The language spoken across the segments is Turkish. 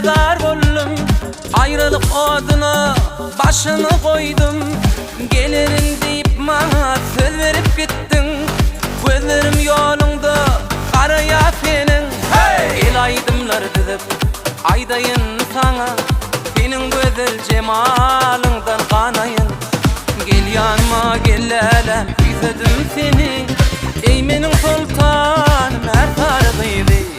fedar boldum. Ayrılık oduna başını koydum. Gelirim deyip bana söz verip gittin. Gözlerim yolunda karaya senin. El aydımlar dizip aydayın sana. Senin güzel cemalından kanayın. Gel yanıma gel hele güzelim seni. Ey menin sultanım her tarihiydi.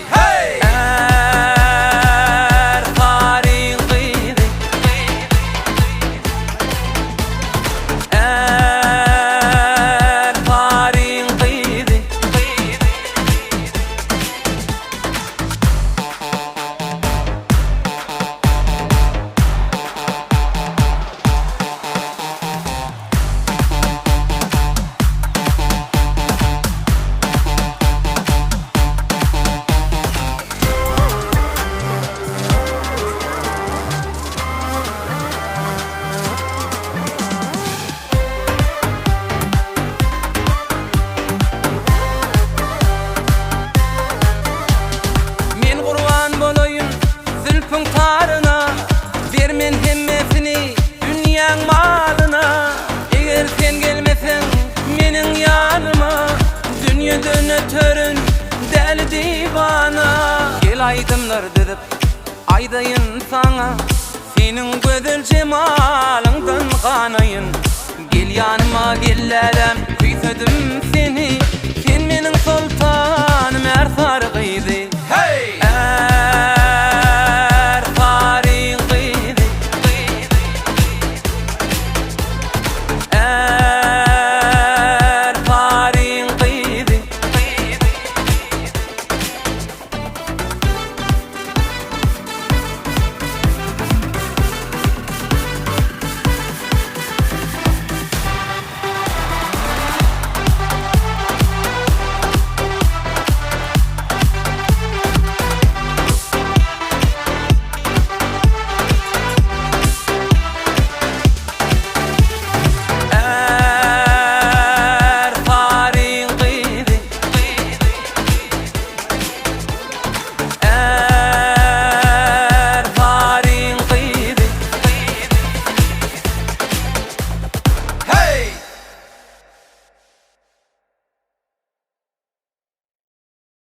Vermen hemmesini dünyanın malına. Eğer sen gelmesen menin yanıma, dünyadan ötörün deli divana. Gel aydımlar dizip aydayın sana. Senin güzel cemalından kanayın. Gel yanıma gellerem kuysadım seni. Sen menin sultanım her sargıydı.